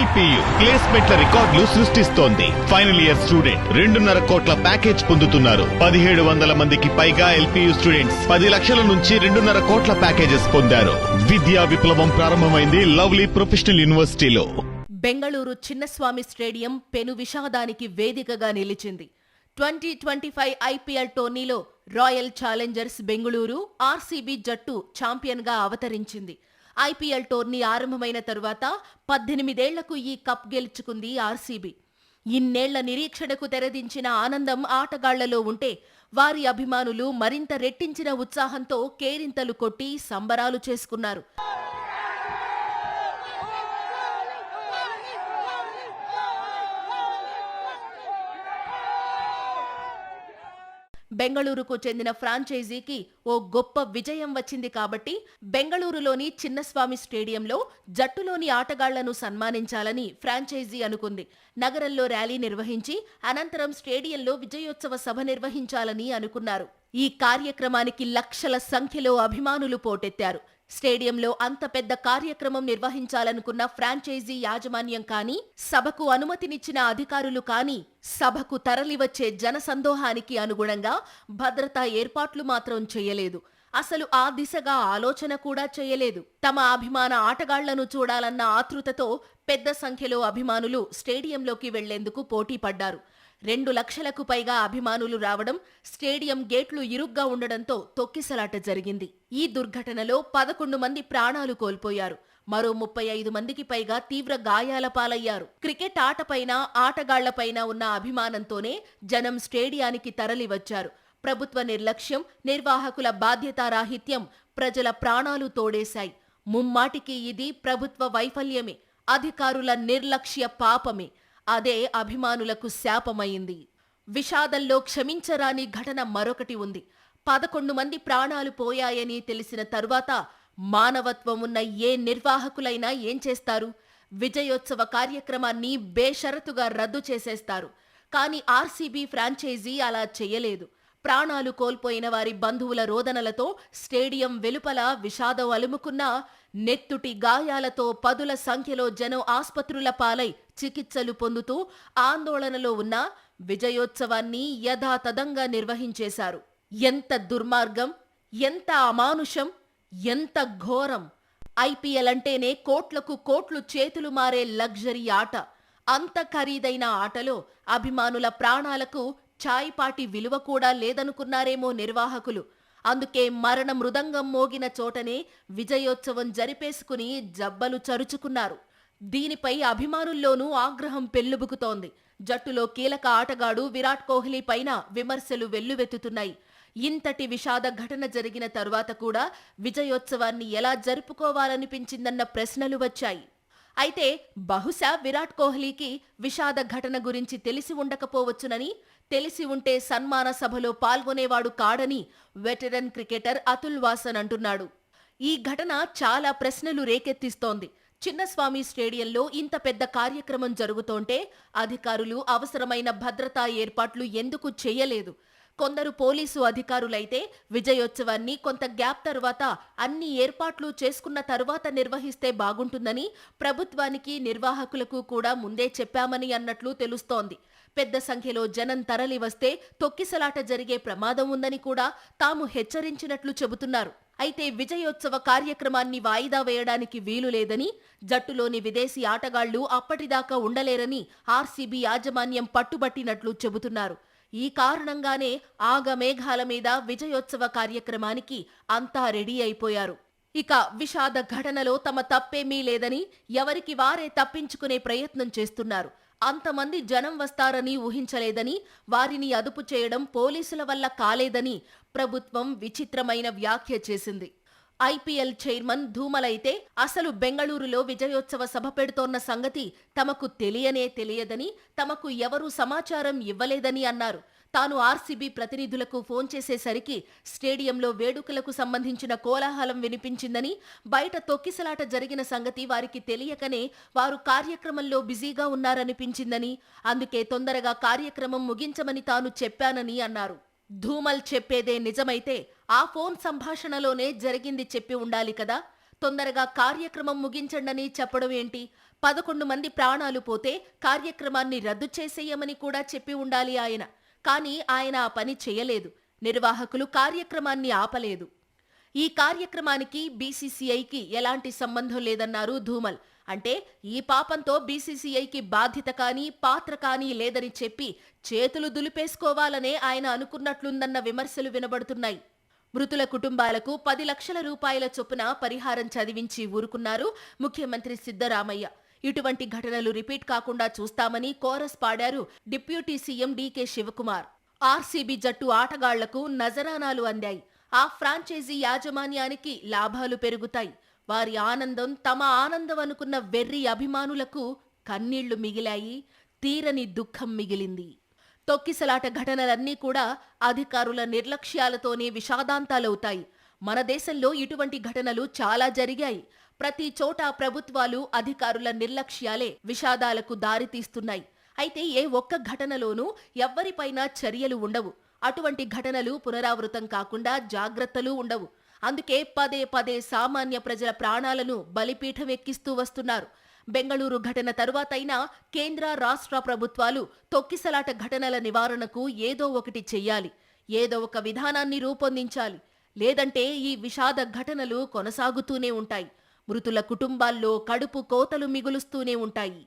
LPU ప్లేస్మెంట్ల రికార్డులు సృష్టిస్తోంది. Final year student 2.5 కోట్ల ప్యాకేజ్ పొందుతున్నారు. 1700 మందికి పైగా ఎల్పియు స్టూడెంట్స్ 10 లక్షల నుంచి 2.5 కోట్ల ప్యాకేజెస్ పొందారు. విద్యా విప్లవం ప్రారంభమైంది లవ్లీ ప్రొఫెషనల్ యూనివర్సిటీలో. బెంగళూరు చిన్నస్వామి స్టేడియం పెను విషాదానికి వేదికగా నిలిచింది. 2025 ఐపీఎల్ టోర్నీలో రాయల్ ఛాలెంజర్స్ బెంగళూరు ఆర్సీబీ జట్టు ఛాంపియన్గా అవతరించింది. ఐపీఎల్ టోర్నీ ఆరంభమైన తరువాత 18 ఏళ్లకు ఈ కప్ గెలుచుకుంది ఆర్సీబీ. ఇన్నేళ్ల నిరీక్షణకు తెరదించిన ఆనందం ఆటగాళ్లలో ఉంటే వారి అభిమానులు మరింత రెట్టించిన ఉత్సాహంతో కేరింతలు కొట్టి సంబరాలు చేసుకున్నారు. బెంగళూరుకు చెందిన ఫ్రాంచైజీకి ఓ గొప్ప విజయం వచ్చింది కాబట్టి బెంగళూరులోని చిన్నస్వామి స్టేడియంలో జట్టులోని ఆటగాళ్లను సన్మానించాలని ఫ్రాంచైజీ అనుకుంది. నగరంలో ర్యాలీ నిర్వహించి అనంతరం స్టేడియంలో విజయోత్సవ సభ నిర్వహించాలని అనుకున్నారు. ఈ కార్యక్రమానికి లక్షల సంఖ్యలో అభిమానులు పోటెత్తారు. స్టేడియంలో అంత పెద్ద కార్యక్రమం నిర్వహించాలనుకున్న ఫ్రాంచైజీ యాజమాన్యం కానీ, సభకు అనుమతినిచ్చిన అధికారులు కానీ సభకు తరలివచ్చే జనసందోహానికి అనుగుణంగా భద్రతా ఏర్పాట్లు మాత్రం చేయలేదు. అసలు ఆ దిశగా ఆలోచన కూడా చేయలేదు. తమ అభిమాన ఆటగాళ్లను చూడాలన్న ఆతృతతో పెద్ద సంఖ్యలో అభిమానులు స్టేడియంలోకి వెళ్లేందుకు పోటీ పడ్డారు. 2 లక్షలకు పైగా అభిమానులు రావడం, స్టేడియం గేట్లు ఇరుగ్గా ఉండడంతో తొక్కిసలాట జరిగింది. ఈ దుర్ఘటనలో 11 మంది ప్రాణాలు కోల్పోయారు. మరో 35 మందికి పైగా తీవ్ర గాయాల పాలయ్యారు. క్రికెట్ ఆటపైన, ఆటగాళ్లపైన ఉన్న అభిమానంతోనే జనం స్టేడియానికి తరలివచ్చారు. ప్రభుత్వ నిర్లక్ష్యం, నిర్వాహకుల బాధ్యతారాహిత్యం ప్రజల ప్రాణాలు తోడేశాయి. ముమ్మాటికి ఇది ప్రభుత్వ వైఫల్యమే, అధికారుల నిర్లక్ష్య పాపమే. అదే అభిమానులకు శాపమైంది. విషాదంలో క్షమించరాని ఘటన మరొకటి ఉంది. 11 మంది ప్రాణాలు పోయాయని తెలిసిన తరువాత మానవత్వం ఉన్న ఏ నిర్వాహకులైనా ఏం చేస్తారు? విజయోత్సవ కార్యక్రమాన్ని బేషరతుగా రద్దు చేసేస్తారు. కానీ ఆర్సీబీ ఫ్రాంచైజీ అలా చేయలేదు. ప్రాణాలు కోల్పోయిన వారి బంధువుల రోదనలతో స్టేడియం వెలుపల విషాదం అలుముకున్నా, నెత్తుటి గాయాలతో పదుల సంఖ్యలో జనం ఆస్పత్రుల పాలై చికిత్సలు పొందుతూ ఆందోళనలో ఉన్న విజయోత్సవాన్ని యథాతథంగా నిర్వహించేశారు. ఎంత దుర్మార్గం, ఎంత అమానుషం, ఎంత ఘోరం! ఐపీఎల్ అంటేనే కోట్లకు కోట్లు చేతులు మారే లగ్జరీ ఆట. అంత ఖరీదైన ఆటలో అభిమానుల ప్రాణాలకు ఛాయిపాటి విలువ కూడా లేదనుకున్నారేమో నిర్వాహకులు. అందుకే మరణ మృదంగం మోగిన చోటనే విజయోత్సవం జరిపేసుకుని జబ్బలు చరుచుకున్నారు. దీనిపై అభిమానుల్లోనూ ఆగ్రహం పెల్లుబుకుతోంది. జట్టులో కీలక ఆటగాడు విరాట్ కోహ్లీ పైన విమర్శలు వెల్లువెత్తుతున్నాయి. ఇంతటి విషాద ఘటన జరిగిన తరువాత కూడా విజయోత్సవాన్ని ఎలా జరుపుకోవాలనిపించిందన్న ప్రశ్నలు వచ్చాయి. అయితే బహుశా విరాట్ కోహ్లీకి విషాద ఘటన గురించి తెలిసి ఉండకపోవచ్చునని, తెలిసి ఉంటే సన్మాన సభలో పాల్గొనేవాడు కాడని వెటరన్ క్రికెటర్ అతుల్ వాసన్ అంటున్నాడు. ఈ ఘటన చాలా ప్రశ్నలు రేకెత్తిస్తోంది. చిన్నస్వామి స్టేడియంలో ఇంత పెద్ద కార్యక్రమం జరుగుతోంటే అధికారులు అవసరమైన భద్రతా ఏర్పాట్లు ఎందుకు చేయలేదు? కొందరు పోలీసు అధికారులైతే విజయోత్సవాన్ని కొంత గ్యాప్ తరువాత అన్ని ఏర్పాట్లు చేసుకున్న తరువాత నిర్వహిస్తే బాగుంటుందని ప్రభుత్వానికి, నిర్వాహకులకు కూడా ముందే చెప్పామని అన్నట్లు తెలుస్తోంది. పెద్ద సంఖ్యలో జనం తరలి వస్తే తొక్కిసలాట జరిగే ప్రమాదం ఉందని కూడా తాము హెచ్చరించినట్లు చెబుతున్నారు. అయితే విజయోత్సవ కార్యక్రమాన్ని వాయిదా వేయడానికి వీలు లేదని, జట్టులోని విదేశీ ఆటగాళ్లు అప్పటిదాకా ఉండలేరని ఆర్సీబీ యాజమాన్యం పట్టుబట్టినట్లు చెబుతున్నారు. ఈ కారణంగానే ఆగమేఘాల మీద విజయోత్సవ కార్యక్రమానికి అంతా రెడీ అయిపోయారు. ఇక విషాద ఘటనలో తమ తప్పేమీ లేదని ఎవరికి వారే తప్పించుకునే ప్రయత్నం చేస్తున్నారు. అంతమంది జనం వస్తారని ఊహించలేదని, వారిని అదుపు చేయడం పోలీసుల వల్ల కాలేదని ప్రభుత్వం విచిత్రమైన వ్యాఖ్య చేసింది. ఐపీఎల్ చైర్మన్ ధూమలైతే అసలు బెంగళూరులో విజయోత్సవ సభ పెడుతోన్న సంగతి తమకు తెలియదని, తమకు ఎవరూ సమాచారం ఇవ్వలేదని అన్నారు. తాను ఆర్సీబీ ప్రతినిధులకు ఫోన్ చేసేసరికి స్టేడియంలో వేడుకలకు సంబంధించిన కోలాహలం వినిపించిందని, బయట తొక్కిసలాట జరిగిన సంగతి వారికి తెలియకనే వారు కార్యక్రమంలో బిజీగా ఉన్నారనిపించిందని, అందుకే తొందరగా కార్యక్రమం ముగించమని తాను చెప్పానని అన్నారు. ధూమల్ చెప్పేదే నిజమైతే ఆ ఫోన్ సంభాషణలోనే జరిగింది చెప్పి ఉండాలి కదా. తొందరగా కార్యక్రమం ముగించండని చెప్పడం ఏంటి? 11 మంది ప్రాణాలు పోతే కార్యక్రమాన్ని రద్దు చేసేయమని కూడా చెప్పి ఉండాలి ఆయన. కానీ ఆయన ఆ పని చేయలేదు. నిర్వాహకులు కార్యక్రమాన్ని ఆపలేదు. ఈ కార్యక్రమానికి బీసీసీఐకి ఎలాంటి సంబంధం లేదన్నారు ధూమల్. అంటే ఈ పాపంతో బీసీసీఐకి బాధ్యత కానీ పాత్ర కానీ లేదని చెప్పి చేతులు దులిపేసుకోవాలనే ఆయన అనుకున్నట్లుందన్న విమర్శలు వినబడుతున్నాయి. మృతుల కుటుంబాలకు 10 లక్షల రూపాయల చొప్పున పరిహారం చదివించి ఊరుకున్నారు ముఖ్యమంత్రి సిద్ధరామయ్య. ఇటువంటి ఘటనలు రిపీట్ కాకుండా చూస్తామని కోరస్ పాడారు deputy CM DK Shivakumar. RCB జట్టు ఆటగాళ్లకు నజరానాలు అందాయి. ఆ ఫ్రాంచైజీ యాజమాన్యానికి లాభాలు పెరుగుతాయి. వారి ఆనందం తమ ఆనందం అనుకున్న వెర్రి అభిమానులకు కన్నీళ్లు మిగిలాయి. తీరని దుఃఖం మిగిలింది. తొక్కిసలాట ఘటనలన్నీ కూడా అధికారుల నిర్లక్ష్యాలతోనే విషాదాంతాలవుతాయి. మన దేశంలో ఇటువంటి ఘటనలు చాలా జరిగాయి. ప్రతి చోట ప్రభుత్వాలు అధికారుల నిర్లక్ష్యాలే విషాదాలకు దారితీస్తున్నాయి. అయితే ఏ ఒక్క ఘటనలోనూ ఎవ్వరిపైనా చర్యలు ఉండవు. అటువంటి ఘటనలు పునరావృతం కాకుండా జాగ్రత్తలు ఉండవు. అందుకే పదే పదే సామాన్య ప్రజల ప్రాణాలను బలిపీఠం ఎక్కిస్తూ వస్తున్నారు. బెంగళూరు ఘటన తరువాతైనా కేంద్ర రాష్ట్ర ప్రభుత్వాలు తొక్కిసలాట ఘటనల నివారణకు ఏదో ఒకటి చెయ్యాలి. ఏదో ఒక విధానాన్ని రూపొందించాలి. లేదంటే ఈ విషాద ఘటనలు కొనసాగుతూనే ఉంటాయి. మృతుల కుటుంబాల్లో కడుపు కోతలు మిగులుస్తూనే ఉంటాయి.